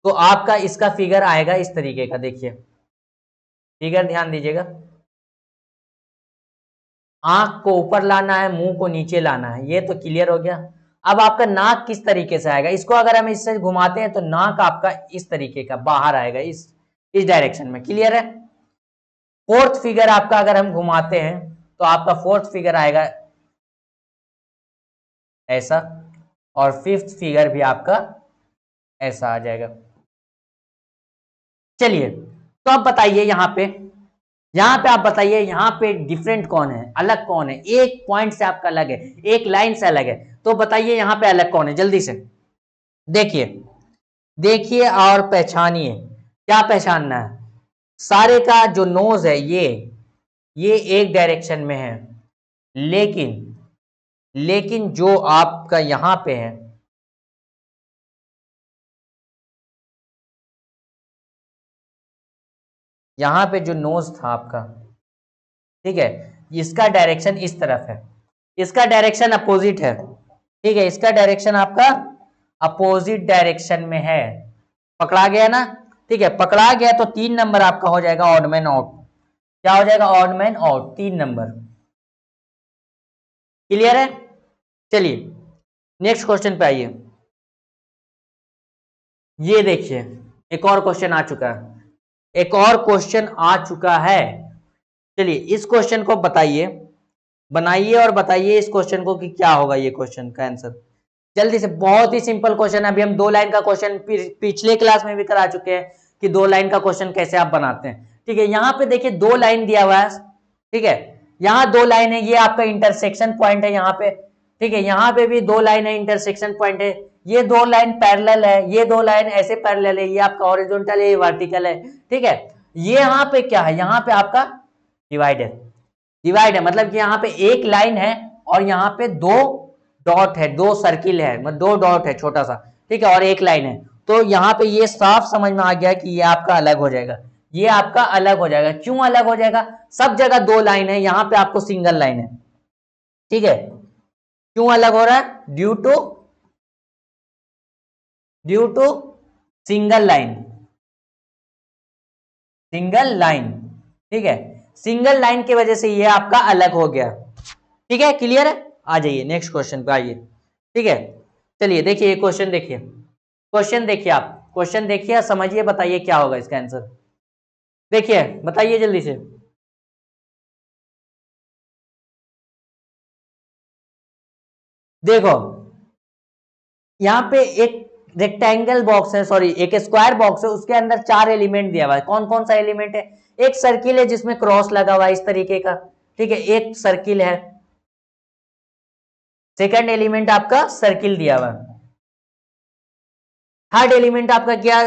तो आपका इसका फिगर आएगा इस तरीके का। देखिए फिगर ध्यान दीजिएगा, आंख को ऊपर लाना है, मुंह को नीचे लाना है, ये तो क्लियर हो गया। अब आपका नाक किस तरीके से आएगा, इसको अगर हम इससे घुमाते हैं तो नाक आपका इस तरीके का बाहर आएगा, इस डायरेक्शन में। क्लियर है। फोर्थ फिगर आपका अगर हम घुमाते हैं तो आपका फोर्थ फिगर आएगा ऐसा, और फिफ्थ फिगर भी आपका ऐसा आ जाएगा। चलिए तो अब बताइए यहां पे आप बताइए यहां पे डिफरेंट कौन है, अलग कौन है, एक पॉइंट से आपका अलग है, एक लाइन से अलग है, तो बताइए यहां पे अलग कौन है, जल्दी से देखिए और पहचानिए। क्या पहचानना है, सारे का जो नोज है ये एक डायरेक्शन में है, लेकिन जो आपका यहां पे है, यहां पे जो नोज था आपका, ठीक है, इसका डायरेक्शन इस तरफ है, इसका डायरेक्शन अपोजिट है, ठीक है, इसका डायरेक्शन आपका अपोजिट डायरेक्शन में है। पकड़ा गया ना, ठीक है, पकड़ा गया तो 3 नंबर आपका हो जाएगा ऑड मैन आउट। क्या हो जाएगा, odd man out, 3 number. Clear है। चलिए नेक्स्ट क्वेश्चन पे आइए। ये देखिए एक और क्वेश्चन आ चुका है, एक और क्वेश्चन आ चुका है। चलिए इस क्वेश्चन को बनाइए और बताइए इस क्वेश्चन को कि क्या होगा ये क्वेश्चन का आंसर। जल्दी से, बहुत ही सिंपल क्वेश्चन है। अभी हम 2 लाइन का क्वेश्चन पिछले क्लास में भी करा चुके हैं कि 2 लाइन का क्वेश्चन कैसे आप बनाते हैं, ठीक है। यहाँ पे देखिए 2 लाइन दिया हुआ है, ठीक है, यहाँ 2 लाइन है, ये आपका इंटरसेक्शन पॉइंट है यहाँ पे, ठीक है, यहाँ पे भी 2 लाइन है, इंटरसेक्शन पॉइंट है, ये 2 लाइन पैरेलल है, ये 2 लाइन ऐसे पैरेलल है, ये आपका हॉरिजॉन्टल है, ये वर्टिकल है, ठीक है। ये यहाँ पे क्या है, यहाँ पे आपका डिवाइड है, मतलब कि यहाँ पे एक लाइन है और यहाँ पे 2 डॉट है, 2 सर्किल है, मतलब 2 डॉट है छोटा सा, ठीक है, और एक लाइन है। तो यहाँ पे ये साफ समझ में आ गया कि ये आपका अलग हो जाएगा, ये आपका अलग हो जाएगा। क्यों अलग हो जाएगा, सब जगह 2 लाइन है, यहाँ पे आपको सिंगल लाइन है, ठीक है। क्यों अलग हो रहा है, ड्यू टू सिंगल लाइन, ठीक है, सिंगल लाइन की वजह से ये आपका अलग हो गया, ठीक है। क्लियर है। आ जाइए नेक्स्ट क्वेश्चन पे आइए, ठीक है। चलिए देखिए क्वेश्चन देखिए आप क्वेश्चन देखिए, समझिए, बताइए क्या होगा इसका आंसर। देखिए बताइए जल्दी से। देखो यहाँ पे एक रेक्टेंगल बॉक्स है, सॉरी एक स्क्वायर बॉक्स है, उसके अंदर 4 एलिमेंट दिया हुआ है। कौन कौन सा एलिमेंट है, एक सर्किल है जिसमें क्रॉस लगा हुआ है इस तरीके का, ठीक है, एक सर्किल है, सेकंड एलिमेंट आपका सर्किल दिया हुआ, थर्ड एलिमेंट आपका क्या,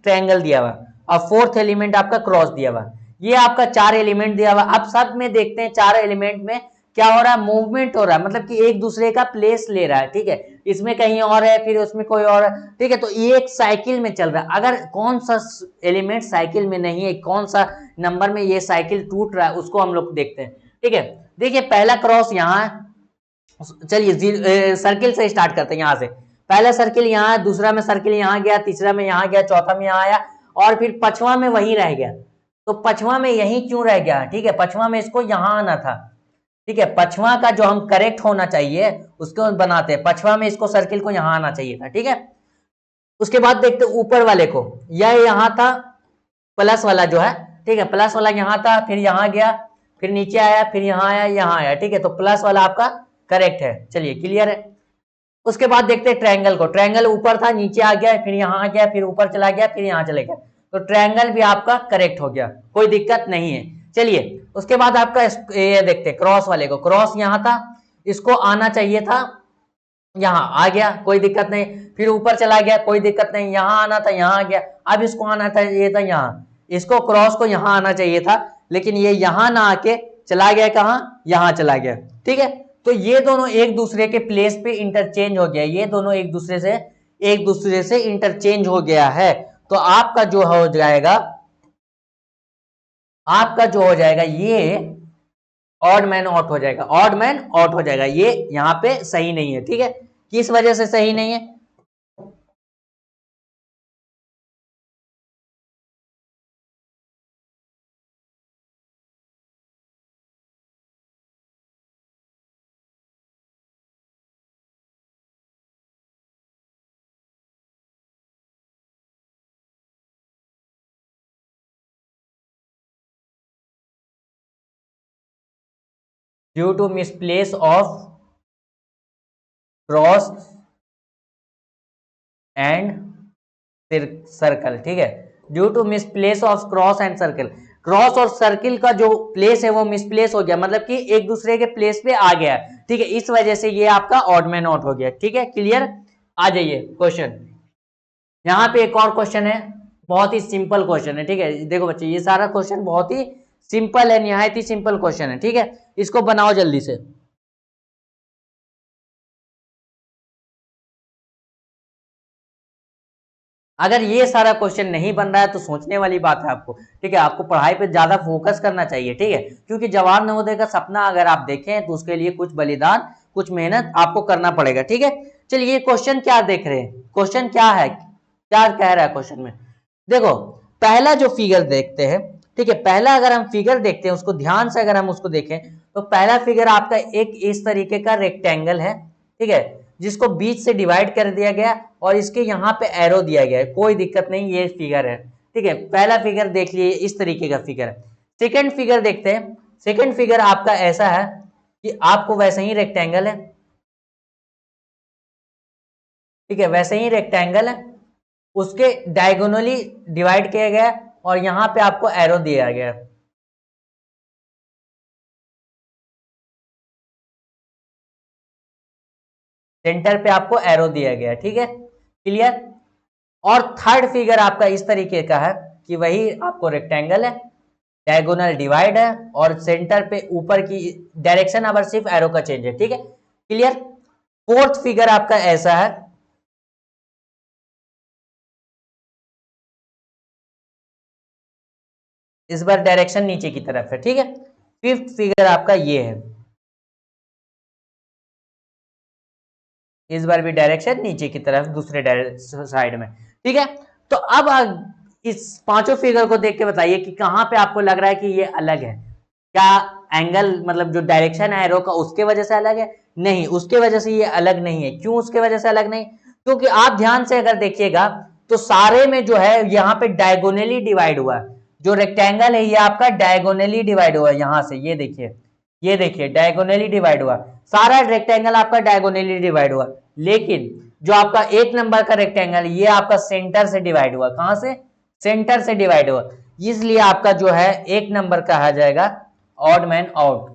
ट्रायंगल दिया हुआ, और फोर्थ एलिमेंट आपका क्रॉस दिया हुआ। ये आपका 4 एलिमेंट दिया हुआ। अब सब में देखते हैं 4 एलिमेंट में क्या हो रहा है, मूवमेंट हो रहा है, मतलब कि एक दूसरे का प्लेस ले रहा है, ठीक है, इसमें कहीं और है, फिर उसमें कोई और है, ठीक है। तो ये एक साइकिल में चल रहा है। अगर कौन सा एलिमेंट साइकिल में नहीं है, कौन सा नंबर में ये साइकिल टूट रहा है, उसको हम लोग देखते हैं, ठीक है। देखिए पहला क्रॉस यहाँ है, चलिए सर्किल से स्टार्ट करते हैं, यहाँ से पहला सर्किल यहाँ है, दूसरा में सर्किल यहाँ गया, तीसरा में यहाँ गया, चौथा में यहाँ आया, और फिर 5वां में वहीं रह गया। तो 5वां में यहीं क्यों रह गया, ठीक है, 5वां में इसको यहाँ आना था, ठीक है, 5वां का जो हम करेक्ट होना चाहिए उसको बनाते हैं, 5वां में इसको सर्किल को यहाँ आना चाहिए था, ठीक है। उसके बाद देखते ऊपर वाले को, यह यहाँ था प्लस वाला जो है, ठीक है, प्लस वाला यहाँ था, फिर यहाँ गया, फिर नीचे आया, फिर यहाँ आया, यहाँ आया, ठीक है, तो प्लस वाला आपका करेक्ट है। चलिए क्लियर है। उसके बाद देखते हैं ट्रायंगल को, ट्रायंगल ऊपर था, नीचे आ गया, फिर यहाँ आ गया, फिर ऊपर चला गया, फिर यहाँ चले गया, तो ट्रायंगल भी आपका करेक्ट हो गया, कोई दिक्कत नहीं है। चलिए उसके बाद आपका ये देखते हैं क्रॉस वाले को, क्रॉस यहाँ था, इसको आना चाहिए था यहाँ आ गया, कोई दिक्कत नहीं, फिर ऊपर चला गया, कोई दिक्कत नहीं, यहाँ आना था, यहाँ आ गया, अब इसको आना था, ये था यहाँ, इसको क्रॉस को यहाँ आना चाहिए था, लेकिन ये यहाँ ना आके चला गया, कहाँ, यहाँ चला गया। ठीक है, तो ये दोनों एक दूसरे के प्लेस पे इंटरचेंज हो गया, ये दोनों एक दूसरे से इंटरचेंज हो गया है। तो आपका जो हो जाएगा, ये ऑड मैन आउट हो जाएगा, ऑड मैन आउट हो जाएगा, ये यहाँ पे सही नहीं है। ठीक है, किस वजह से सही नहीं है? Due to misplace of cross and circle. ठीक है, due to misplace of cross and circle, cross और सर्किल का जो प्लेस है वो मिसप्लेस हो गया, मतलब कि एक दूसरे के प्लेस पे आ गया। ठीक है, इस वजह से ये आपका ऑड मैन आउट हो गया। ठीक है, क्लियर? आ जाइए क्वेश्चन, यहाँ पे एक और क्वेश्चन है, बहुत ही सिंपल क्वेश्चन है। ठीक है, देखो बच्चे, ये सारा क्वेश्चन बहुत ही सिंपल है, निहायत ही सिंपल क्वेश्चन है। ठीक है, इसको बनाओ जल्दी से। अगर ये सारा क्वेश्चन नहीं बन रहा है तो सोचने वाली बात है आपको। ठीक है, आपको पढ़ाई पे ज्यादा फोकस करना चाहिए। ठीक है, क्योंकि जवाहर नवोदय का सपना अगर आप देखें तो उसके लिए कुछ बलिदान, कुछ मेहनत आपको करना पड़ेगा। ठीक है, चलिए क्वेश्चन क्या देख रहे हैं, क्वेश्चन क्या है, क्या कह रहा है क्वेश्चन में? देखो, पहला जो फिगर देखते हैं, ठीक है, पहला अगर हम फिगर देखते हैं, उसको ध्यान से अगर हम उसको देखें तो पहला फिगर आपका एक इस तरीके का रेक्टेंगल है। ठीक है, जिसको बीच से डिवाइड कर दिया गया और इसके यहाँ पे एरो दिया गया है, कोई दिक्कत नहीं, ये फिगर है। ठीक है, पहला फिगर देख लिए, इस तरीके का फिगर है। सेकंड फिगर देखते हैं, सेकंड फिगर आपका ऐसा है कि आपको वैसे ही रेक्टेंगल है। ठीक है, वैसे ही रेक्टेंगल है, उसके डायगोनली डिवाइड किया गया और यहाँ पे आपको एरो दिया गया है। सेंटर पे आपको एरो दिया गया है। ठीक है, क्लियर? और थर्ड फिगर आपका इस तरीके का है कि वही आपको रेक्टेंगल है, डायगोनल डिवाइड है और सेंटर पे ऊपर की डायरेक्शन अब सिर्फ एरो का चेंज है। ठीक है, क्लियर? फोर्थ फिगर आपका ऐसा है, इस बार डायरेक्शन नीचे की तरफ है। ठीक है, फिफ्थ फिगर आपका ये है, इस बार भी डायरेक्शन नीचे की तरफ, दूसरे साइड में। ठीक है, तो अब इस पांचों फिगर को देख के बताइए कि कहां पे आपको लग रहा है कि ये अलग है। क्या एंगल, मतलब जो डायरेक्शन है एरो का, उसके वजह से अलग है? नहीं, उसके वजह से ये अलग नहीं है। क्यों उसके वजह से अलग नहीं? क्योंकि आप ध्यान से अगर देखिएगा तो सारे में जो है यहाँ पे डायगोनली डिवाइड हुआ है। जो रेक्टेंगल है ये आपका डायगोनली डिवाइड हुआ है, यहां से ये देखिए, ये देखिए डायगोनली डिवाइड हुआ, सारा रेक्टेंगल आपका डायगोनली डिवाइड हुआ। लेकिन जो आपका एक नंबर का रेक्टेंगल, ये आपका सेंटर से डिवाइड हुआ। कहां से? सेंटर से डिवाइड हुआ, इसलिए आपका जो है एक नंबर कहा जाएगा ऑड मैन आउट।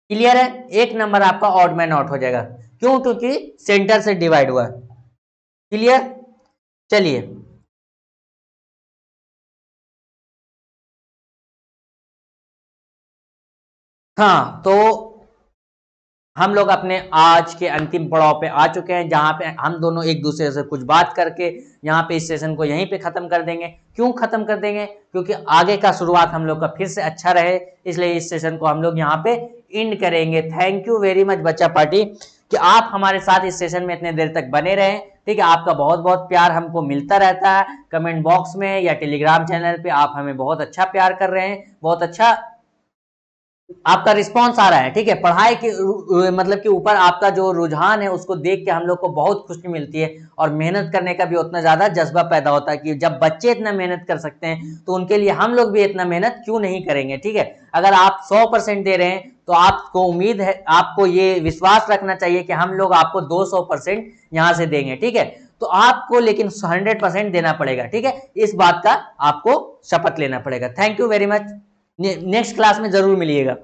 क्लियर है? एक नंबर आपका ऑड मैन आउट हो जाएगा। क्यों? क्योंकि सेंटर से डिवाइड हुआ। क्लियर? चलिए, हाँ, तो हम लोग अपने आज के अंतिम पड़ाव पे आ चुके हैं, जहां पे हम दोनों एक दूसरे से कुछ बात करके यहाँ पे इस सेशन को यहीं पे खत्म कर देंगे। क्यों खत्म कर देंगे? क्योंकि आगे का शुरुआत हम लोग का फिर से अच्छा रहे, इसलिए इस सेशन को हम लोग यहाँ पे एंड करेंगे। थैंक यू वेरी मच बच्चा पार्टी कि आप हमारे साथ इस सेशन में इतने देर तक बने रहे। ठीक है, आपका बहुत बहुत प्यार हमको मिलता रहता है, कमेंट बॉक्स में या टेलीग्राम चैनल पे आप हमें बहुत अच्छा प्यार कर रहे हैं, बहुत अच्छा आपका रिस्पांस आ रहा है। ठीक है, पढ़ाई के मतलब के ऊपर आपका जो रुझान है उसको देख के हम लोग को बहुत खुशी मिलती है और मेहनत करने का भी उतना ज्यादा जज्बा पैदा होता है कि जब बच्चे इतना मेहनत कर सकते हैं तो उनके लिए हम लोग भी इतना मेहनत क्यों नहीं करेंगे। ठीक है, अगर आप 100% दे रहे हैं तो आपको उम्मीद है, आपको ये विश्वास रखना चाहिए कि हम लोग आपको 200% यहाँ से देंगे। ठीक है, तो आपको लेकिन 100% देना पड़ेगा। ठीक है, इस बात का आपको शपथ लेना पड़ेगा। Thank you very much, next class में जरूर मिलिएगा।